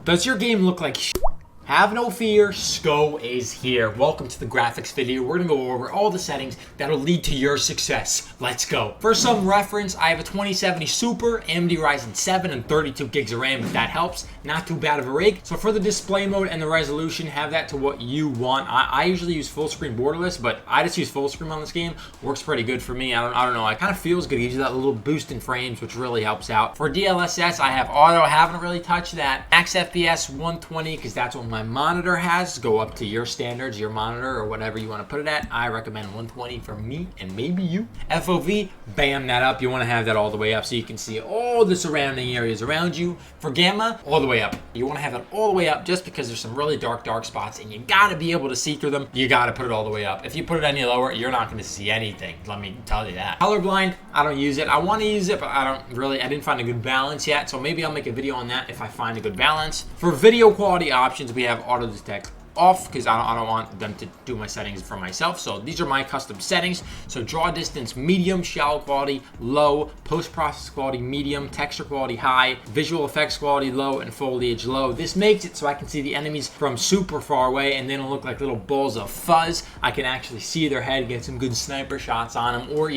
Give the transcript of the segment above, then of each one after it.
Does your game look like shit? Have no fear, SCO is here. Welcome to the graphics video. We're gonna go over all the settings that'll lead to your success. Let's go. For some reference, I have a 2070 Super, AMD Ryzen 7, and 32 gigs of RAM if that helps. Not too bad of a rig. So for the display mode and the resolution, have that to what you want. I usually use full screen borderless, but I just use full screen on this game. Works pretty good for me. I don't know. It kind of feels good. It gives you that little boost in frames, which really helps out. For DLSS, I have auto. I haven't really touched that. Max FPS 120, because that's what my monitor has. Go up to your standards, your monitor, or whatever you want to put it at. I recommend 120 for me and maybe you. FOV, bam that up. You want to have that all the way up so you can see all the surrounding areas around you. For gamma, all the way up. You want to have it all the way up just because there's some really dark spots and you got to be able to see through them. You got to put it all the way up. If you put it any lower, you're not going to see anything. Let me tell you that. Colorblind, I don't use it. I want to use it, but I didn't find a good balance yet. So maybe I'll make a video on that if I find a good balance. For video quality options, we have auto detect off because I don't want them to do my settings for myself. So these are my custom settings. So draw distance medium, shallow quality low, post-process quality medium, texture quality high, visual effects quality low, and foliage low. This makes it so I can see the enemies from super far away and they don't look like little balls of fuzz. I can actually see their head, get some good sniper shots on them, or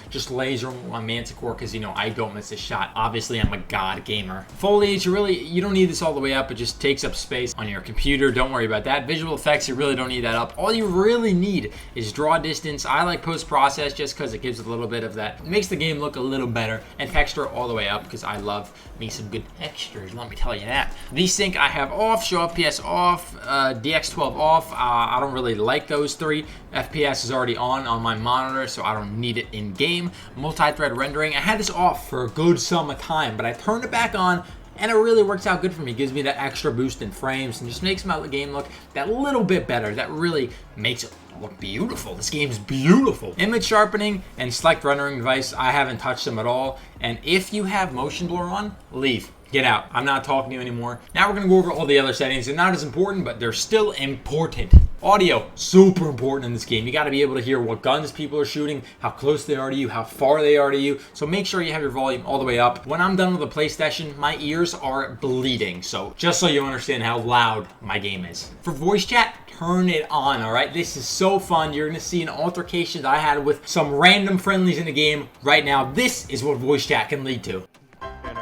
just laser them on Manticore because I don't miss a shot. Obviously I'm a god gamer. Foliage, you don't need this all the way up. It just takes up space on your computer. Don't worry about that. Visual effects, you really don't need that up. All you really need is draw distance. I like post-process just because it gives a little bit of that. It makes the game look a little better. And texture all the way up because I love me some good textures. Let me tell you that. VSync I have off, show FPS off, DX12 off. I don't really like those three. FPS is already on my monitor, so I don't need it in game. Multi-thread rendering, I had this off for a good sum of time, but I turned it back on and it really works out good for me. It gives me that extra boost in frames and just makes my game look that little bit better. That really makes it look beautiful. This game's beautiful. Image sharpening and select rendering device, I haven't touched them at all. And if you have motion blur on, leave. Get out. I'm not talking to you anymore. Now we're going to go over all the other settings. They're not as important, but they're still important. Audio, super important in this game. You got to be able to hear what guns people are shooting, how close they are to you, how far they are to you. So make sure you have your volume all the way up. When I'm done with the play session, my ears are bleeding. So just so you understand how loud my game is. For voice chat, turn it on, all right? This is so fun. You're going to see an altercation that I had with some random friendlies in the game right now. This is what voice chat can lead to.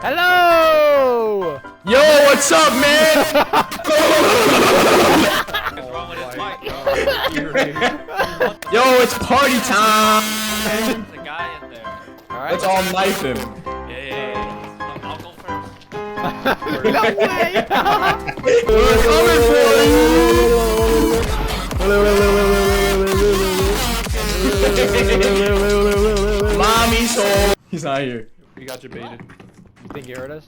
Hello! Yo, what's up, man? Yo, it's party time! There's a guy in there. Alright. Let's all knife him. Yeah. I'll go first. No way! We're coming for you! Mommy's home. He's not here. We got you baited. You think you heard us?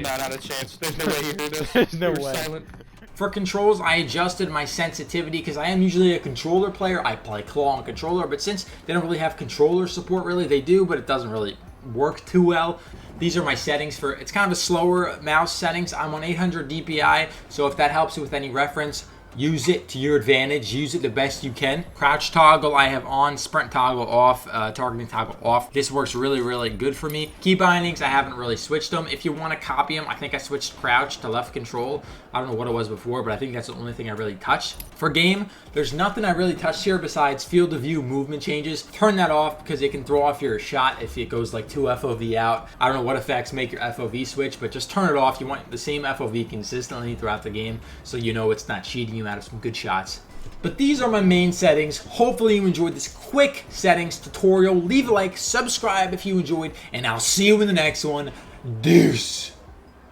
Not a chance. There's no way you heard us. There's no You were way. silent. For controls, I adjusted my sensitivity because I am usually a controller player. I play claw on controller, but since they don't really have controller support, really, they do, but it doesn't really work too well. These are my settings for, it's kind of a slower mouse settings. I'm on 800 DPI, so if that helps you with any reference, use it to your advantage. Use it the best you can. Crouch toggle I have on, sprint toggle off, targeting toggle off. This works really, really good for me. Key bindings, I haven't really switched them. If you want to copy them, I think I switched crouch to left control. I don't know what it was before, but I think that's the only thing I really touched. For game, there's nothing I really touched here besides field of view movement changes. Turn that off because it can throw off your shot if it goes like 2 FOV out. I don't know what effects make your FOV switch, but just turn it off. You want the same FOV consistently throughout the game so you know it's not cheating you out of some good shots. But these are my main settings. Hopefully you enjoyed this quick settings tutorial. Leave a like, subscribe if you enjoyed, and I'll see you in the next one. Deuce.